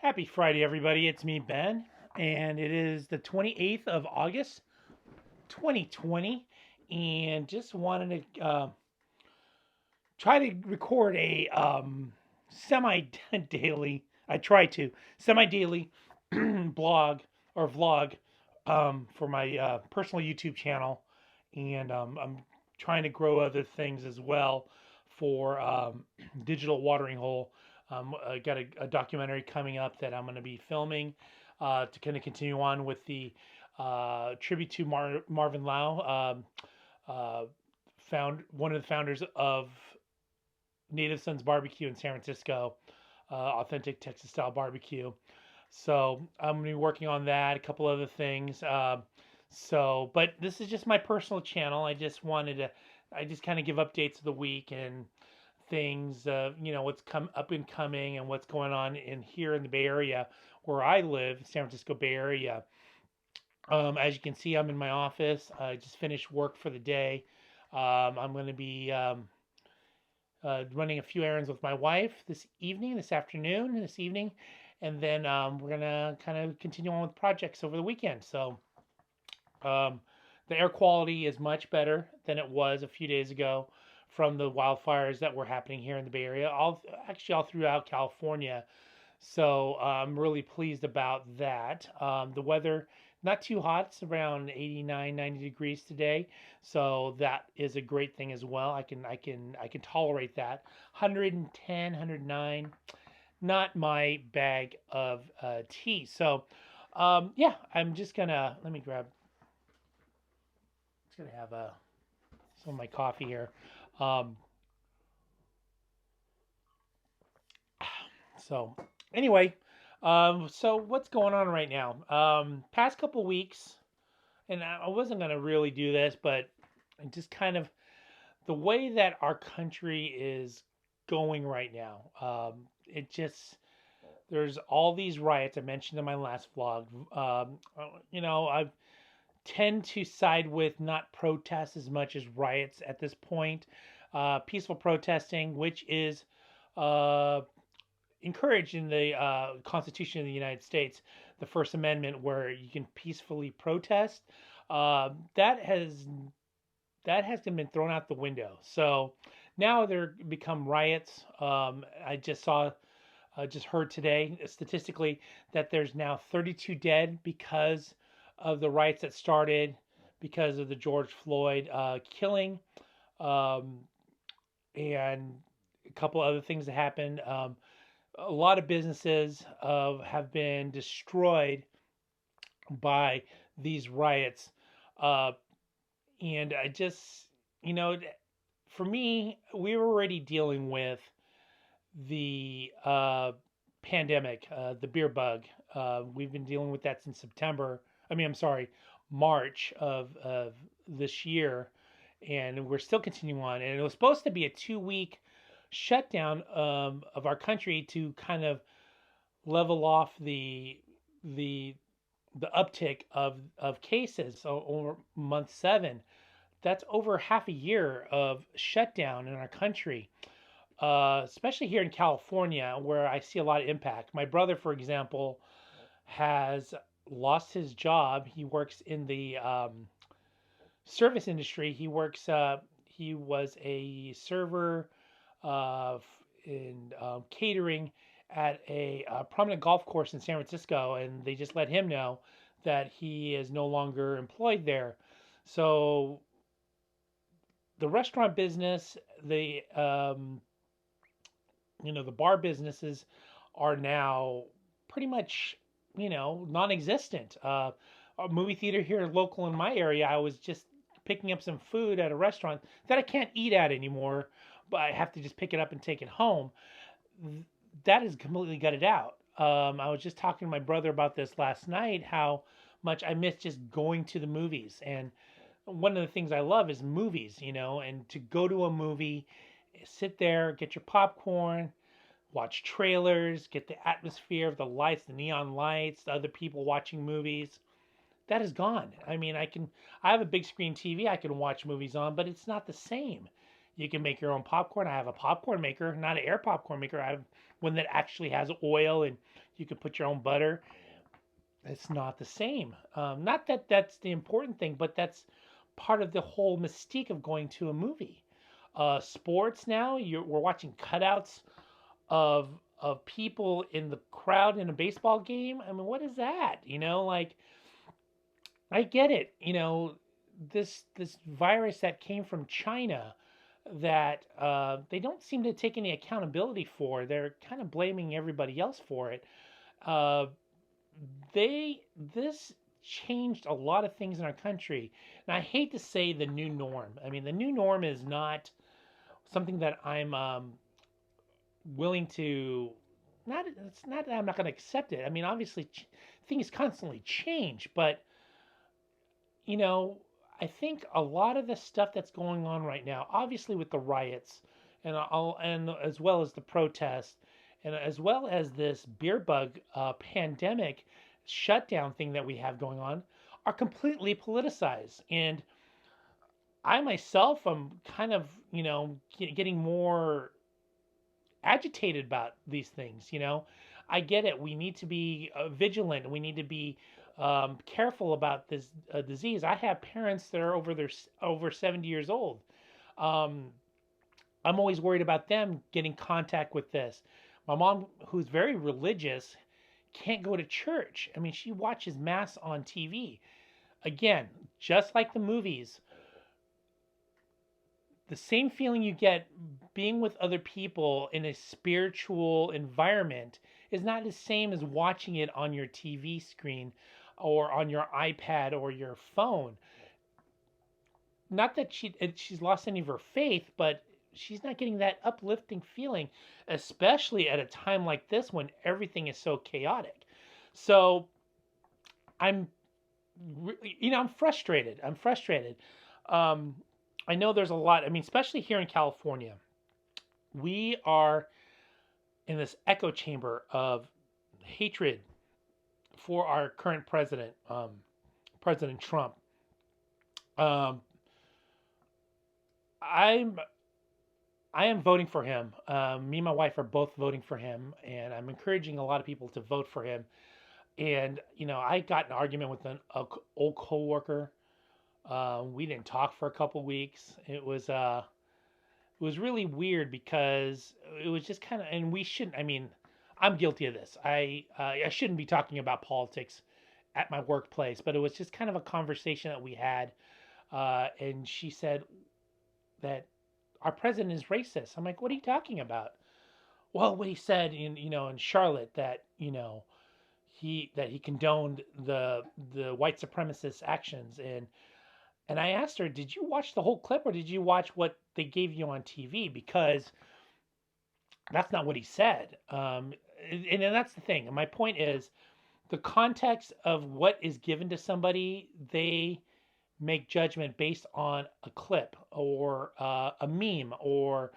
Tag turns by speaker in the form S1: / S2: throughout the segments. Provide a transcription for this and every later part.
S1: Happy Friday, everybody. It's me, Ben, and it is the 28th of August, 2020. And just wanted to try to record a semi daily, I try to, semi daily blog or vlog for my personal YouTube channel. And I'm trying to grow other things as well for Digital Watering Hole. I got a documentary coming up that I'm going to be filming to kind of continue on with the tribute to Marvin Lau, found one of the founders of Native Sons Barbecue in San Francisco, authentic Texas style barbecue. So I'm gonna be working on that, a couple other things. But this is just my personal channel. I just kind of give updates of the week and things, what's come up and coming and what's going on in here in the Bay Area where I live, San Francisco Bay Area. As you can see, I'm in my office. I just finished work for the day. I'm going to be running a few errands with my wife this afternoon, this evening, and then we're gonna kind of continue on with projects over the weekend. So um, the air quality is much better than it was a few days ago from the wildfires that were happening here in the Bay Area, all throughout California. So I'm really pleased about that. The weather not too hot. It's around 89, 90 degrees today. So that is a great thing as well. I can tolerate that. 110, 109, not my bag of tea. So yeah, I'm just gonna let me grab. Just gonna have some of my coffee here. Um, so anyway, so what's going on right now? Past couple weeks, and I wasn't gonna really do this, but I just kind of the way that our country is going right now. It just there's all these riots I mentioned in my last vlog. I tend to side with not protests as much as riots at this point. Peaceful protesting, which is uh, encouraged in the Constitution of the United States, the First Amendment, where you can peacefully protest. Uh, that has that has been thrown out the window. So now there become riots. I just heard today statistically that there's now 32 dead because of the riots that started because of the George Floyd killing, um, and a couple other things that happened. A lot of businesses have been destroyed by these riots. Uh, and I just, you know, for me, we were already dealing with the pandemic, the beer bug. We've been dealing with that since September. I'm sorry, March of this year, and we're still continuing on. And it was supposed to be a 2 week shutdown of our country to kind of level off the the uptick of cases. So over month seven, that's over half a year of shutdown in our country, especially here in California, where I see a lot of impact. My brother, for example, has lost his job. He works in the service industry. He was a server in catering at a prominent golf course in San Francisco, and they just let him know that he is no longer employed there. So the restaurant business, the bar businesses are now pretty much, non-existent. A movie theater here local in my area, I was just picking up some food at a restaurant that I can't eat at anymore, but I have to just pick it up and take it home. That is completely gutted out. I was just talking to my brother about this last night, how much I miss just going to the movies. And one of the things I love is movies, and to go to a movie, sit there, get your popcorn, watch trailers, get the atmosphere of the lights, the neon lights, the other people watching movies. That is gone. I have a big screen TV I can watch movies on, but it's not the same. You can make your own popcorn. I have a popcorn maker, not an air popcorn maker. I have one that actually has oil and you can put your own butter. It's not the same. Not that that's the important thing, but that's part of the whole mystique of going to a movie. Sports now, we're watching cutouts of people in the crowd in a baseball game. I mean, what is that? Like, I get it. This virus that came from China that they don't seem to take any accountability for. They're kind of blaming everybody else for it. Uh, they this changed a lot of things in our country, and I hate to say the new norm. I mean, the new norm is not something that I'm willing to. Not It's not that I'm not going to accept it. I mean, obviously, things constantly change, but you know, I think a lot of the stuff that's going on right now, obviously with the riots, and as well as the protests, and as well as this beer bug pandemic shutdown thing that we have going on, are completely politicized. And I myself am kind of, getting more agitated about these things. I get it. We need to be vigilant. We need to be careful about this disease. I have parents that are over 70 years old. Um, I'm always worried about them getting contact with this. My mom, who's very religious, can't go to church. I mean, she watches mass on TV. Again, just like the movies, the same feeling you get being with other people in a spiritual environment is not the same as watching it on your TV screen or on your iPad or your phone. Not that she's lost any of her faith, but she's not getting that uplifting feeling, especially at a time like this when everything is so chaotic. So I'm, I'm frustrated. I'm frustrated. Um, I know there's a lot. I mean, especially here in California, we are in this echo chamber of hatred for our current president, President Trump. Um, I'm I am voting for him. Me and my wife are both voting for him, and I'm encouraging a lot of people to vote for him. And I got an argument with an old coworker. We didn't talk for a couple weeks. It was really weird because it was just kind of, and we shouldn't. I mean, I'm guilty of this. I shouldn't be talking about politics at my workplace, but it was just kind of a conversation that we had, and she said that our president is racist. I'm like, what are you talking about? Well, what he said in Charlotte that he condoned the white supremacist actions, and I asked her, did you watch the whole clip or did you watch what they gave you on TV? Because that's not what he said. And that's the thing. And my point is the context of what is given to somebody, they make judgment based on a clip or a meme or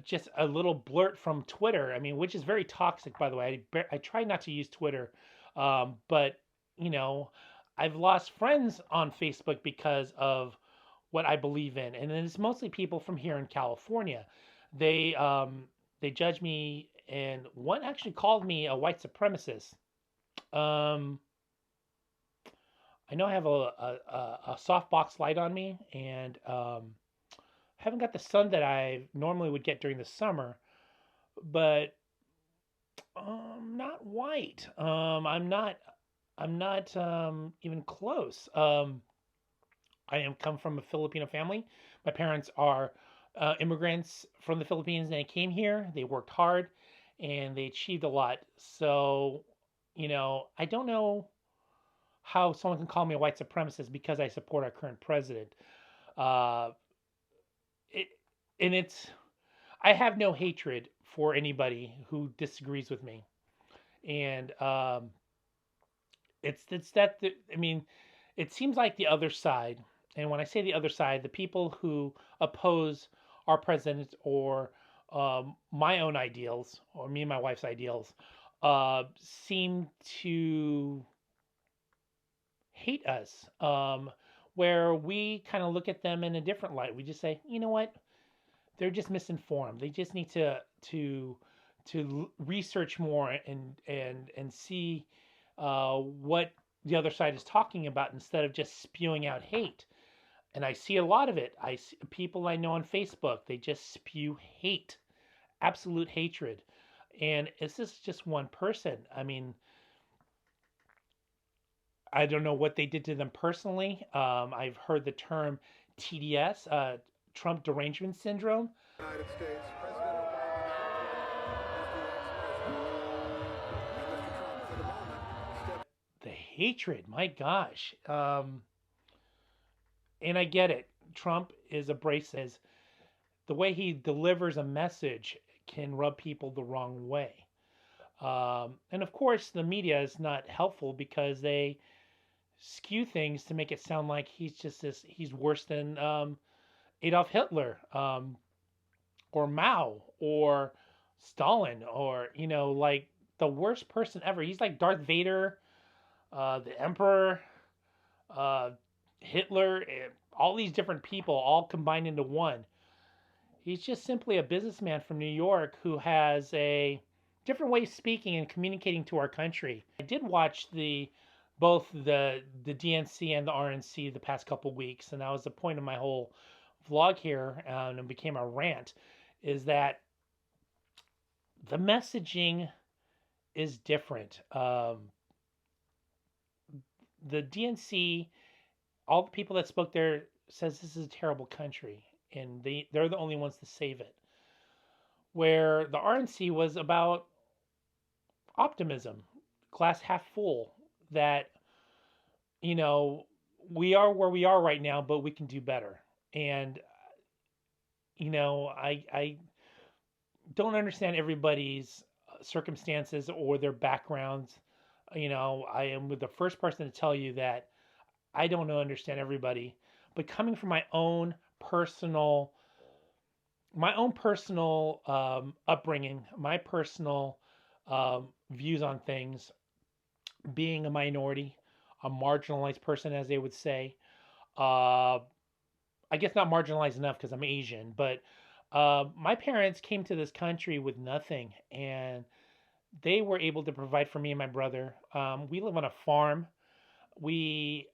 S1: just a little blurt from Twitter. I mean, which is very toxic, by the way. I try not to use Twitter, but you know, I've lost friends on Facebook because of what I believe in, and it's mostly people from here in California. They they judge me, and one actually called me a white supremacist. Um, I know I have a softbox light on me, and haven't got the sun that I normally would get during the summer, but not white. I'm not even close. I am come from a Filipino family. My parents are immigrants from the Philippines. And they came here. They worked hard, and they achieved a lot. So, I don't know how someone can call me a white supremacist because I support our current president. Uh, it, and it's I have no hatred for anybody who disagrees with me, and it's that I mean, it seems like the other side, and when I say the other side, the people who oppose our president or my own ideals or me and my wife's ideals, seem to hate us. Where we kind of look at them in a different light. We just say, you know what? They're just misinformed. They just need to to research more and see what the other side is talking about instead of just spewing out hate. And I see a lot of it. I see people I know on Facebook, they just spew hate, absolute hatred. And is this just one person? I mean, I don't know what they did to them personally. I've heard the term TDS, Trump derangement syndrome.
S2: United States, President Obama is the ex-president, and Mr. Trump, for the moment, stepped.
S1: The hatred, my gosh. And I get it. Trump is abrasive. The way he delivers a message can rub people the wrong way. And of course, the media is not helpful because they skew things to make it sound like he's just this, he's worse than Adolf Hitler, or Mao or Stalin, or, like the worst person ever. He's like Darth Vader, the Emperor, uh, Hitler, all these different people all combined into one. He's just simply a businessman from New York who has a different way of speaking and communicating to our country. I did watch both the DNC and the RNC the past couple weeks, and that was the point of my whole vlog here, and it became a rant. Is that the messaging is different. The DNC, all the people that spoke there says this is a terrible country, and they're the only ones to save it. Where the RNC was about optimism, glass half full, that you know we are where we are right now, but we can do better. And I don't understand everybody's circumstances or their backgrounds. I am the first person to tell you that I don't understand everybody, but coming from my own personal upbringing, my personal views on things, being a minority, a marginalized person, as they would say. Uh, I guess not marginalized enough because I'm Asian, but my parents came to this country with nothing, and they were able to provide for me and my brother. We live on a farm. We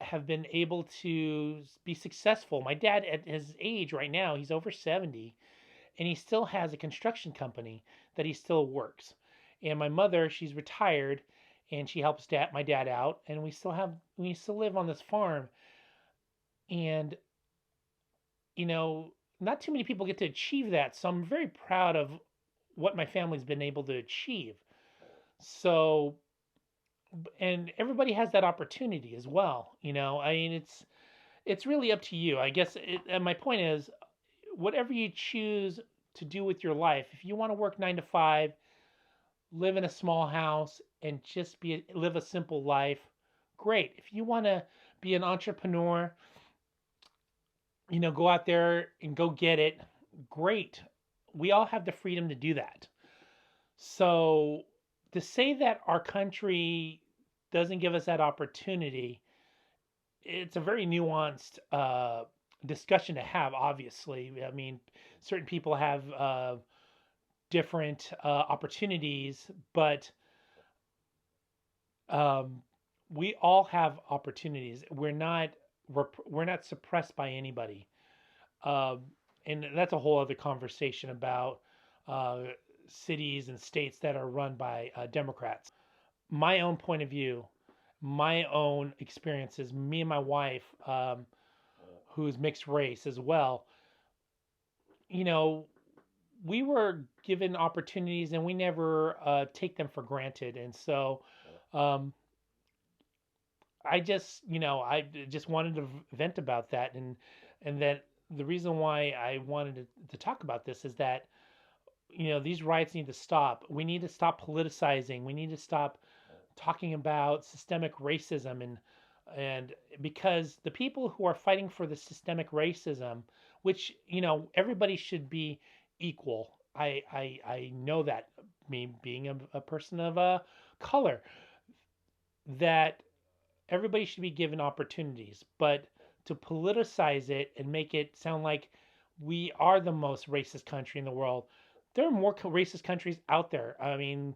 S1: have been able to be successful. My dad, at his age right now, he's over 70, and he still has a construction company that he still works. And my mother, she's retired, and she helps my dad out, and we still live on this farm. And not too many people get to achieve that. So I'm very proud of what my family's been able to achieve. So, and everybody has that opportunity as well. I mean, it's really up to you. I guess and my point is, whatever you choose to do with your life, if you want to work 9 to 5, live in a small house, and just live a simple life, great. If you want to be an entrepreneur, go out there and go get it, great. We all have the freedom to do that. So to say that our country doesn't give us that opportunity, it's a very nuanced discussion to have. Obviously, I mean, certain people have different opportunities, but um, we all have opportunities. We're not suppressed by anybody, um, and that's a whole other conversation about uh, cities and states that are run by Democrats. My own point of view, my own experiences, me and my wife, who's mixed race as well, you know, we were given opportunities and we never take them for granted. And so um, I just wanted to vent about that, and that the reason why I wanted to talk about this is that these riots need to stop. We need to stop politicizing. We need to stop talking about systemic racism, and because the people who are fighting for the systemic racism, which everybody should be equal. I know that, me being a person of color, that everybody should be given opportunities, but to politicize it and make it sound like we are the most racist country in the world, there are more racist countries out there. I mean,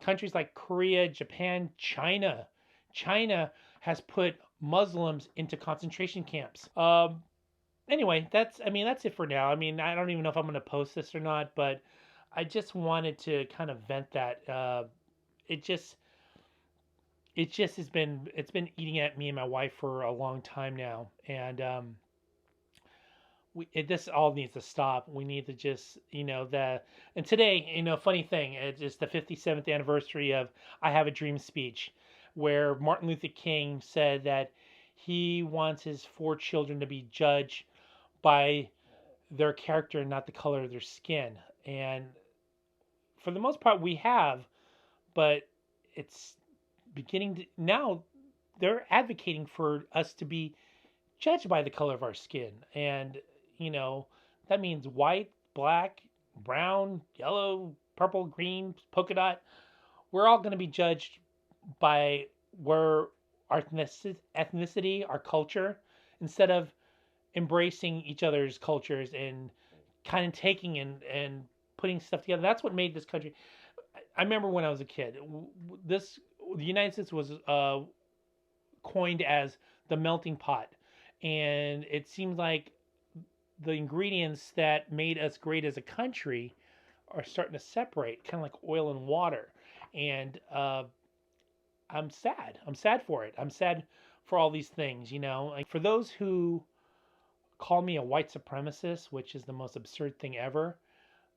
S1: countries like Korea, Japan, China. China has put Muslims into concentration camps. Anyway, that's it for now. I mean, I don't even know if I'm going to post this or not, but I just wanted to kind of vent that. It just it's been eating at me and my wife for a long time now, and this all needs to stop. We need to just, and today, funny thing, it's just the 57th anniversary of I Have a Dream speech, where Martin Luther King said that he wants his four children to be judged by their character and not the color of their skin. And for the most part, we have, but it's beginning to now they're advocating for us to be judged by the color of our skin. And, you know, that means white, black, brown, yellow, purple, green, polka dot. We're all going to be judged by where our ethnicity, our culture, instead of embracing each other's cultures and kind of taking and putting stuff together. That's what made this country. I remember when I was a kid, this the United States was coined as the melting pot, and it seems like the ingredients that made us great as a country are starting to separate, kind of like oil and water. And I'm sad. I'm sad for it. I'm sad for all these things. Like for those who call me a white supremacist, which is the most absurd thing ever.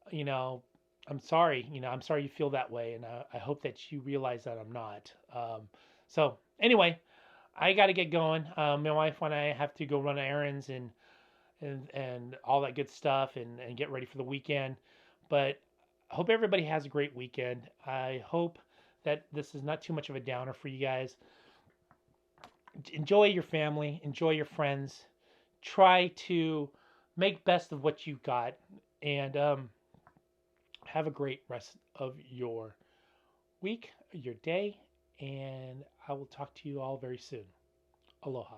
S1: You know, I'm sorry. I'm sorry you feel that way, and I hope that you realize that I'm not. So anyway, I got to get going. My wife and I have to go run errands and all that good stuff and get ready for the weekend. But I hope everybody has a great weekend. I hope that this is not too much of a downer for you guys. Enjoy your family, enjoy your friends. Try to make best of what you've got, and have a great rest of your week, your day, and I will talk to you all very soon. Aloha.